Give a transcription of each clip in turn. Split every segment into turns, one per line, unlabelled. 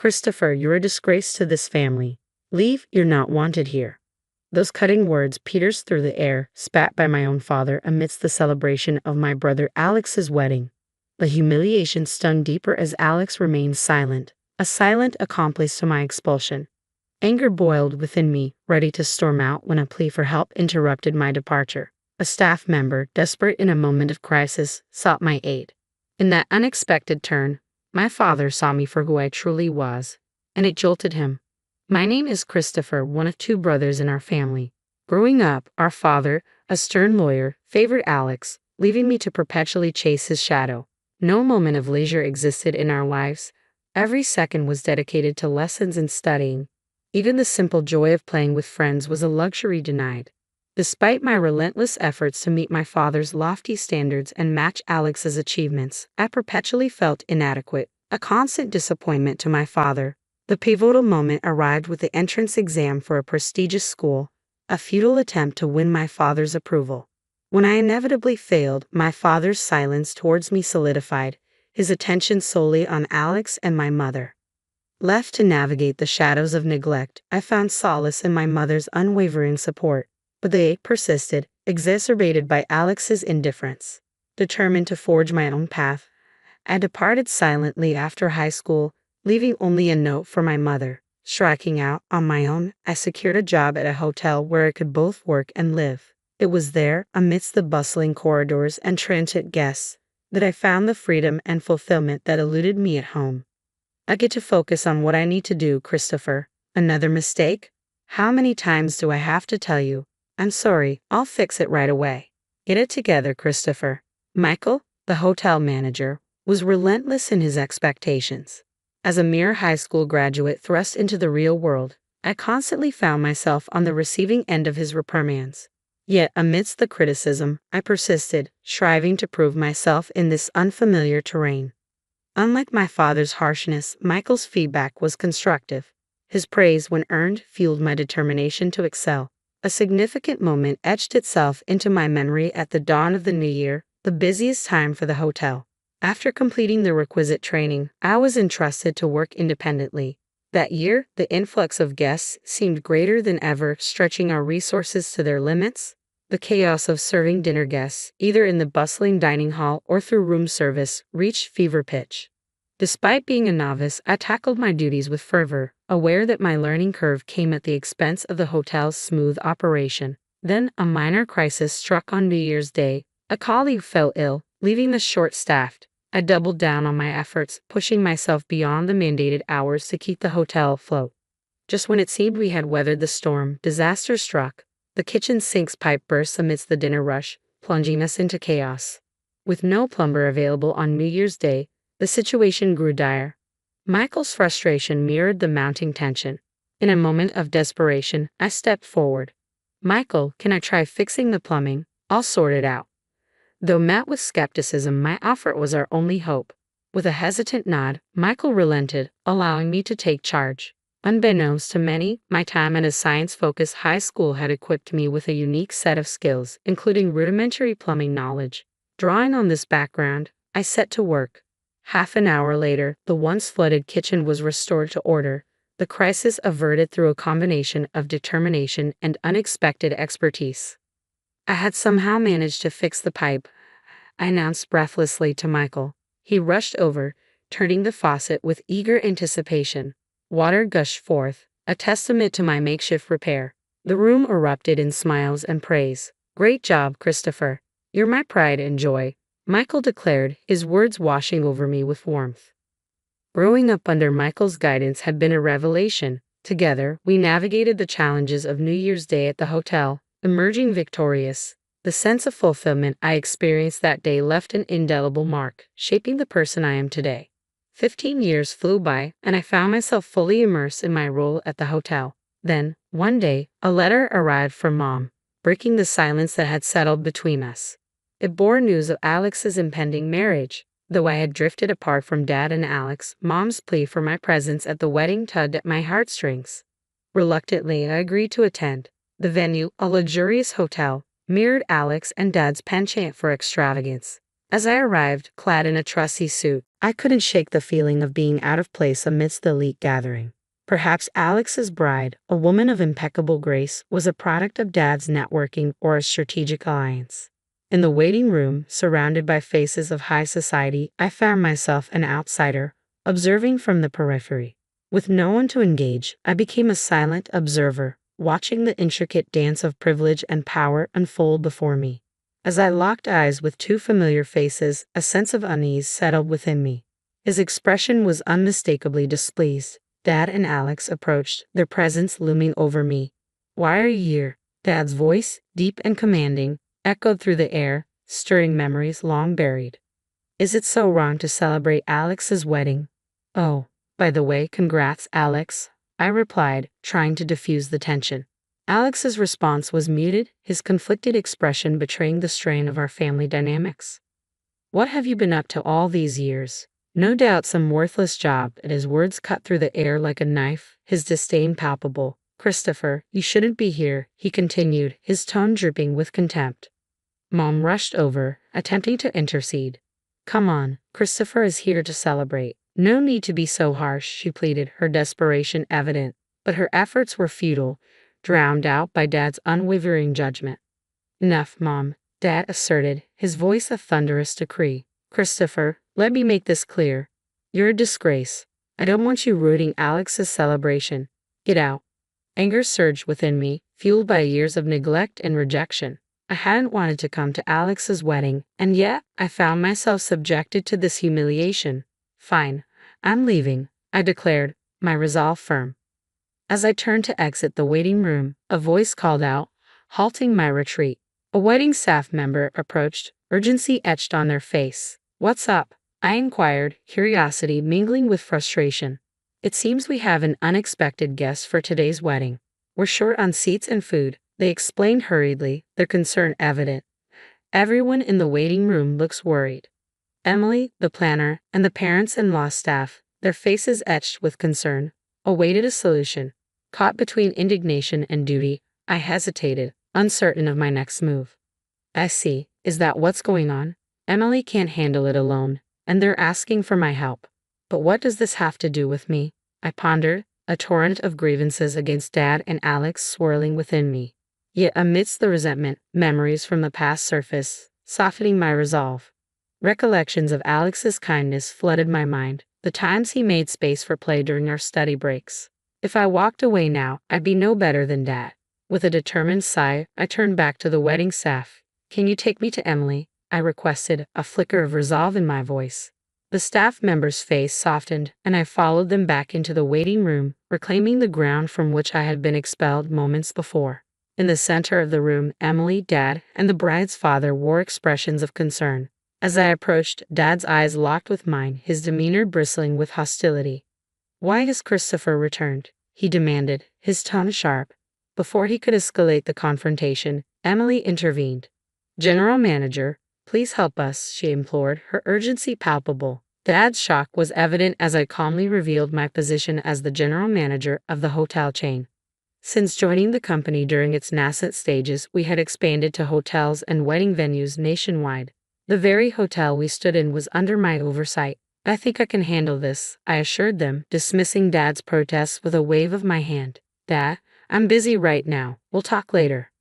"Christopher, you're a disgrace to this family. Leave, you're not wanted here." Those cutting words pierced through the air, spat by my own father amidst the celebration of my brother Alex's wedding. The humiliation stung deeper as Alex remained silent, a silent accomplice to my expulsion. Anger boiled within me, ready to storm out when a plea for help interrupted my departure. A staff member, desperate in a moment of crisis, sought my aid. In that unexpected turn, my father saw me for who I truly was, and it jolted him. My name is Christopher, one of two brothers in our family. Growing up, our father, a stern lawyer, favored Alex, leaving me to perpetually chase his shadow. No moment of leisure existed in our lives. Every second was dedicated to lessons and studying. Even the simple joy of playing with friends was a luxury denied. Despite my relentless efforts to meet my father's lofty standards and match Alex's achievements, I perpetually felt inadequate, a constant disappointment to my father. The pivotal moment arrived with the entrance exam for a prestigious school, a futile attempt to win my father's approval. When I inevitably failed, my father's silence towards me solidified, his attention solely on Alex and my mother. Left to navigate the shadows of neglect, I found solace in my mother's unwavering support, but they persisted, exacerbated by Alex's indifference. Determined to forge my own path, I departed silently after high school, leaving only a note for my mother. Striking out on my own, I secured a job at a hotel where I could both work and live. It was there, amidst the bustling corridors and transient guests, that I found the freedom and fulfillment that eluded me at home. I get to focus on what I need to do, Christopher. Another mistake? How many times do I have to tell you? I'm sorry, I'll fix it right away. Get it together, Christopher. Michael, the hotel manager, was relentless in his expectations. As a mere high school graduate thrust into the real world, I constantly found myself on the receiving end of his reprimands. Yet, amidst the criticism, I persisted, striving to prove myself in this unfamiliar terrain. Unlike my father's harshness, Michael's feedback was constructive. His praise, when earned, fueled my determination to excel. A significant moment etched itself into my memory at the dawn of the new year, the busiest time for the hotel. After completing the requisite training, I was entrusted to work independently. That year, the influx of guests seemed greater than ever, stretching our resources to their limits. The chaos of serving dinner guests, either in the bustling dining hall or through room service, reached fever pitch. Despite being a novice, I tackled my duties with fervor, aware that my learning curve came at the expense of the hotel's smooth operation. Then, a minor crisis struck on New Year's Day. A colleague fell ill, leaving us short-staffed. I doubled down on my efforts, pushing myself beyond the mandated hours to keep the hotel afloat. Just when it seemed we had weathered the storm, disaster struck. The kitchen sink's pipe burst amidst the dinner rush, plunging us into chaos. With no plumber available on New Year's Day, the situation grew dire. Michael's frustration mirrored the mounting tension. In a moment of desperation, I stepped forward. "Michael, can I try fixing the plumbing? I'll sort it out." Though met with skepticism, my offer was our only hope. With a hesitant nod, Michael relented, allowing me to take charge. Unbeknownst to many, my time at a science-focused high school had equipped me with a unique set of skills, including rudimentary plumbing knowledge. Drawing on this background, I set to work. Half an hour later, the once flooded kitchen was restored to order, the crisis averted through a combination of determination and unexpected expertise. I had somehow managed to fix the pipe, I announced breathlessly to Michael. He rushed over, turning the faucet with eager anticipation. Water gushed forth, a testament to my makeshift repair. The room erupted in smiles and praise. "Great job, Christopher. You're my pride and joy," Michael declared, his words washing over me with warmth. Growing up under Michael's guidance had been a revelation. Together, we navigated the challenges of New Year's Day at the hotel, emerging victorious. The sense of fulfillment I experienced that day left an indelible mark, shaping the person I am today. 15 years flew by, and I found myself fully immersed in my role at the hotel. Then, one day, a letter arrived from Mom, breaking the silence that had settled between us. It bore news of Alex's impending marriage. Though I had drifted apart from Dad and Alex, Mom's plea for my presence at the wedding tugged at my heartstrings. Reluctantly, I agreed to attend. The venue, a luxurious hotel, mirrored Alex and Dad's penchant for extravagance. As I arrived, clad in a trusty suit, I couldn't shake the feeling of being out of place amidst the elite gathering. Perhaps Alex's bride, a woman of impeccable grace, was a product of Dad's networking or a strategic alliance. In the waiting room, surrounded by faces of high society, I found myself an outsider, observing from the periphery. With no one to engage, I became a silent observer, watching the intricate dance of privilege and power unfold before me. As I locked eyes with two familiar faces, a sense of unease settled within me. His expression was unmistakably displeased. Dad and Alex approached, their presence looming over me. "Why are you here?" Dad's voice, deep and commanding, echoed through the air, stirring memories long buried. "Is it so wrong to celebrate Alex's wedding?" "Oh, by the way, congrats, Alex," I replied, trying to diffuse the tension. Alex's response was muted, his conflicted expression betraying the strain of our family dynamics. "What have you been up to all these years?" "No doubt some worthless job," and his words cut through the air like a knife, his disdain palpable. "Christopher, you shouldn't be here," he continued, his tone dripping with contempt. Mom rushed over, attempting to intercede. "Come on, Christopher is here to celebrate. No need to be so harsh," she pleaded, her desperation evident. But her efforts were futile, drowned out by Dad's unwavering judgment. "Enough, Mom," Dad asserted, his voice a thunderous decree. "Christopher, let me make this clear. You're a disgrace. I don't want you ruining Alex's celebration. Get out." Anger surged within me, fueled by years of neglect and rejection. I hadn't wanted to come to Alex's wedding, and yet I found myself subjected to this humiliation. "Fine, I'm leaving," I declared, my resolve firm. As I turned to exit the waiting room, a voice called out, halting my retreat. A wedding staff member approached, urgency etched on their face. "What's up?" I inquired, curiosity mingling with frustration. "It seems we have an unexpected guest for today's wedding. We're short on seats and food," they explained hurriedly, their concern evident. Everyone in the waiting room looks worried. Emily, the planner, and the parents-in-law staff, their faces etched with concern, awaited a solution. Caught between indignation and duty, I hesitated, uncertain of my next move. "I see. Is that what's going on? Emily can't handle it alone, and they're asking for my help. But what does this have to do with me?" I pondered, a torrent of grievances against Dad and Alex swirling within me. Yet amidst the resentment, memories from the past surfaced, softening my resolve. Recollections of Alex's kindness flooded my mind, the times he made space for play during our study breaks. If I walked away now, I'd be no better than Dad. With a determined sigh, I turned back to the wedding staff. "Can you take me to Emily?" I requested, a flicker of resolve in my voice. The staff member's face softened, and I followed them back into the waiting room, reclaiming the ground from which I had been expelled moments before. In the center of the room, Emily, Dad, and the bride's father wore expressions of concern. As I approached, Dad's eyes locked with mine, his demeanor bristling with hostility. "Why has Christopher returned?" he demanded, his tone sharp. Before he could escalate the confrontation, Emily intervened. "General Manager, please help us," she implored, her urgency palpable. Dad's shock was evident as I calmly revealed my position as the general manager of the hotel chain. Since joining the company during its nascent stages, we had expanded to hotels and wedding venues nationwide. The very hotel we stood in was under my oversight. "I think I can handle this," I assured them, dismissing Dad's protests with a wave of my hand. "Dad, I'm busy right now. We'll talk later."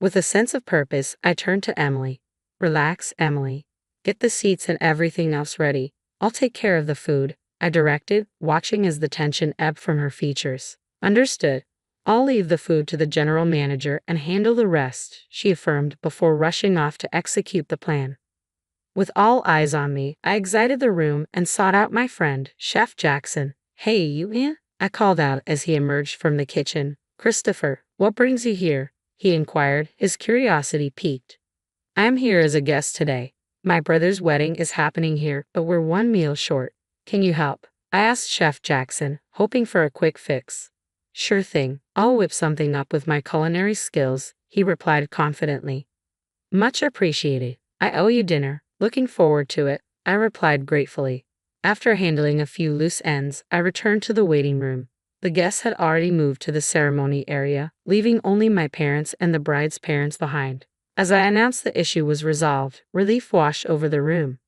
With a sense of purpose, I turned to Emily. "Relax, Emily. Get the seats and everything else ready. I'll take care of the food," I directed, watching as the tension ebbed from her features. "Understood. I'll leave the food to the general manager and handle the rest," she affirmed before rushing off to execute the plan. With all eyes on me, I exited the room and sought out my friend, Chef Jackson. "Hey, you in?" I called out as he emerged from the kitchen. "Christopher, what brings you here?" he inquired, his curiosity piqued. "I am here as a guest today. My brother's wedding is happening here, but we're one meal short. Can you help?" I asked Chef Jackson, hoping for a quick fix. "Sure thing. I'll whip something up with my culinary skills," he replied confidently. "Much appreciated. I owe you dinner. Looking forward to it," I replied gratefully. After handling a few loose ends, I returned to the waiting room. The guests had already moved to the ceremony area, leaving only my parents and the bride's parents behind. As I announced the issue was resolved, relief washed over the room.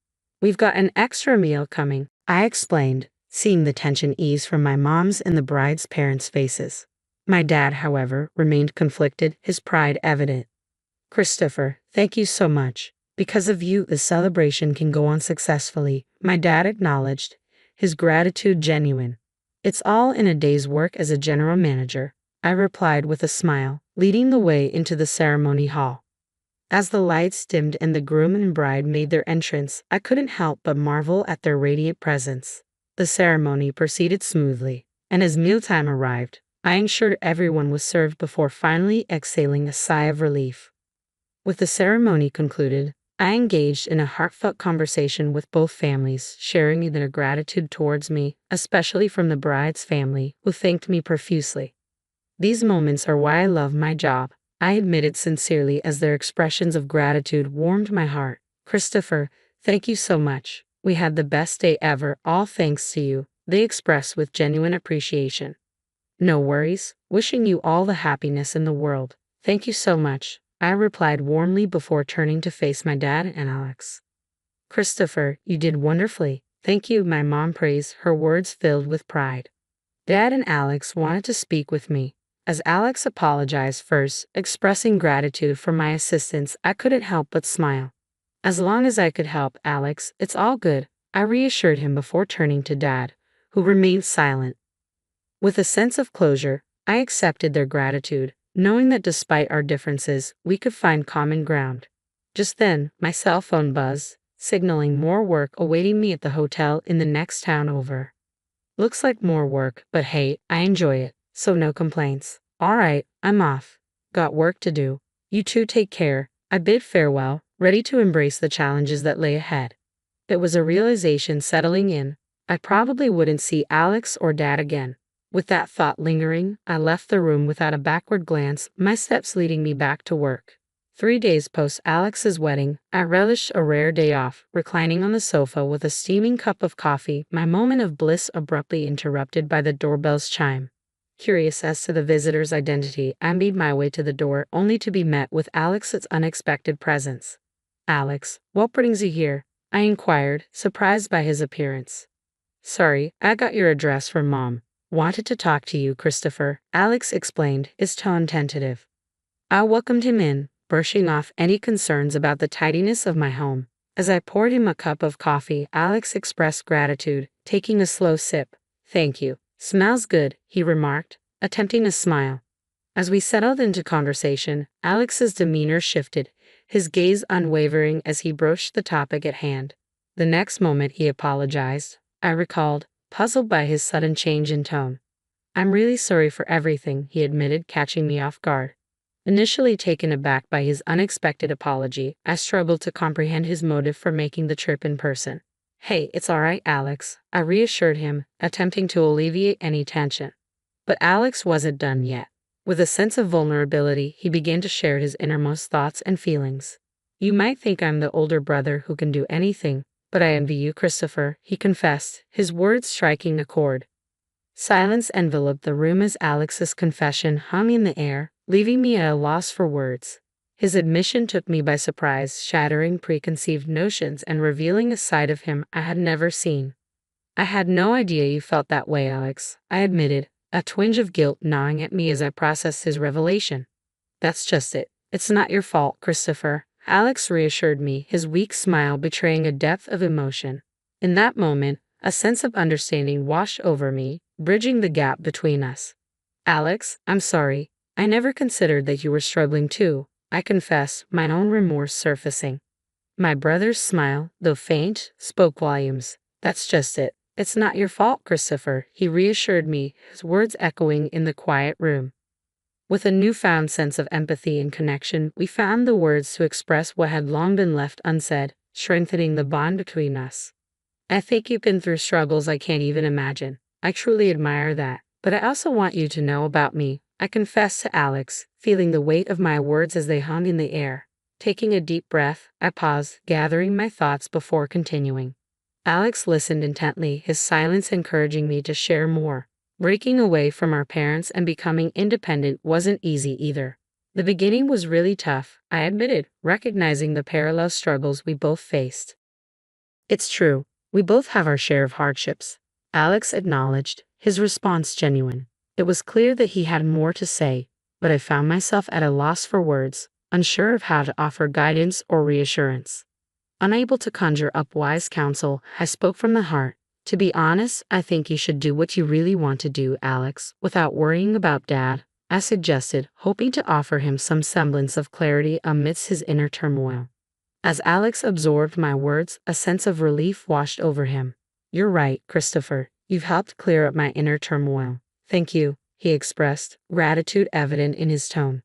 "We've got an extra meal coming," I explained, seeing the tension ease from my mom's and the bride's parents' faces. My dad, however, remained conflicted, his pride evident. "Christopher, thank you so much. Because of you, the celebration can go on successfully," my dad acknowledged, his gratitude genuine. "It's all in a day's work as a general manager," I replied with a smile, leading the way into the ceremony hall. As the lights dimmed and the groom and bride made their entrance, I couldn't help but marvel at their radiant presence. The ceremony proceeded smoothly, and as mealtime arrived, I ensured everyone was served before finally exhaling a sigh of relief. With the ceremony concluded, I engaged in a heartfelt conversation with both families, sharing their gratitude towards me, especially from the bride's family, who thanked me profusely. "These moments are why I love my job," I admitted sincerely as their expressions of gratitude warmed my heart. "Christopher, thank you so much. We had the best day ever, all thanks to you," they expressed with genuine appreciation. "No worries. Wishing you all the happiness in the world. Thank you so much," I replied warmly before turning to face my dad and Alex. "Christopher, you did wonderfully. Thank you," my mom praised, her words filled with pride. Dad and Alex wanted to speak with me. As Alex apologized first, expressing gratitude for my assistance, I couldn't help but smile. "As long as I could help, Alex, it's all good," I reassured him before turning to Dad, who remained silent. With a sense of closure, I accepted their gratitude, knowing that despite our differences, we could find common ground. Just then, my cell phone buzzed, signaling more work awaiting me at the hotel in the next town over. Looks like more work, but hey, I enjoy it, so no complaints. "All right, I'm off. Got work to do. You two take care," I bid farewell, ready to embrace the challenges that lay ahead. It was a realization settling in. I probably wouldn't see Alex or Dad again. With that thought lingering, I left the room without a backward glance, my steps leading me back to work. 3 days post Alex's wedding, I relished a rare day off, reclining on the sofa with a steaming cup of coffee, my moment of bliss abruptly interrupted by the doorbell's chime. Curious as to the visitor's identity, I made my way to the door, only to be met with Alex's unexpected presence. "Alex, what brings you here?" I inquired, surprised by his appearance. "Sorry, I got your address from Mom. Wanted to talk to you, Christopher," Alex explained, his tone tentative. I welcomed him in, brushing off any concerns about the tidiness of my home. As I poured him a cup of coffee, Alex expressed gratitude, taking a slow sip. "Thank you. Smells good," he remarked, attempting a smile. As we settled into conversation, Alex's demeanor shifted, his gaze unwavering as he broached the topic at hand. The next moment he apologized, I recalled, puzzled by his sudden change in tone. "I'm really sorry for everything," he admitted, catching me off guard. Initially taken aback by his unexpected apology, I struggled to comprehend his motive for making the trip in person. "Hey, it's all right, Alex," I reassured him, attempting to alleviate any tension. But Alex wasn't done yet. With a sense of vulnerability, he began to share his innermost thoughts and feelings. "You might think I'm the older brother who can do anything, but I envy you, Christopher," he confessed, his words striking a chord. Silence enveloped the room as Alex's confession hung in the air, leaving me at a loss for words. His admission took me by surprise, shattering preconceived notions and revealing a side of him I had never seen. "I had no idea you felt that way, Alex," I admitted, a twinge of guilt gnawing at me as I processed his revelation. "That's just it. It's not your fault, Christopher," Alex reassured me, his weak smile betraying a depth of emotion. In that moment, a sense of understanding washed over me, bridging the gap between us. "Alex, I'm sorry. I never considered that you were struggling too," I confessed, my own remorse surfacing. My brother's smile, though faint, spoke volumes. "That's just it. It's not your fault, Christopher," he reassured me, his words echoing in the quiet room. With a newfound sense of empathy and connection, we found the words to express what had long been left unsaid, strengthening the bond between us. "I think you've been through struggles I can't even imagine. I truly admire that. But I also want you to know about me," I confessed to Alex, feeling the weight of my words as they hung in the air. Taking a deep breath, I paused, gathering my thoughts before continuing. Alex listened intently, his silence encouraging me to share more. Breaking away from our parents and becoming independent wasn't easy either. The beginning was really tough, I admitted, recognizing the parallel struggles we both faced. It's true, we both have our share of hardships, Alex acknowledged, his response genuine. It was clear that he had more to say, but I found myself at a loss for words, unsure of how to offer guidance or reassurance. Unable to conjure up wise counsel, I spoke from the heart. To be honest, I think you should do what you really want to do, Alex, without worrying about Dad, I suggested, hoping to offer him some semblance of clarity amidst his inner turmoil. As Alex absorbed my words, a sense of relief washed over him. You're right, Christopher. You've helped clear up my inner turmoil. Thank you, he expressed, gratitude evident in his tone.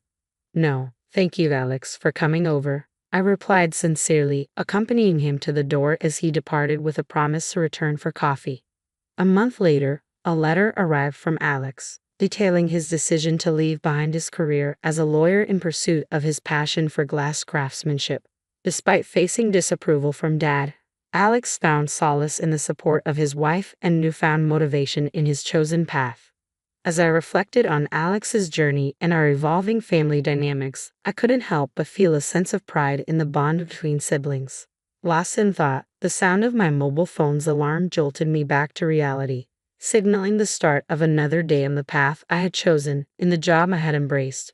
No, thank you, Alex, for coming over, I replied sincerely, accompanying him to the door as he departed with a promise to return for coffee. A month later, a letter arrived from Alex, detailing his decision to leave behind his career as a lawyer in pursuit of his passion for glass craftsmanship. Despite facing disapproval from Dad, Alex found solace in the support of his wife and newfound motivation in his chosen path. As I reflected on Alex's journey and our evolving family dynamics, I couldn't help but feel a sense of pride in the bond between siblings. Lost in thought, the sound of my mobile phone's alarm jolted me back to reality, signaling the start of another day on the path I had chosen, in the job I had embraced.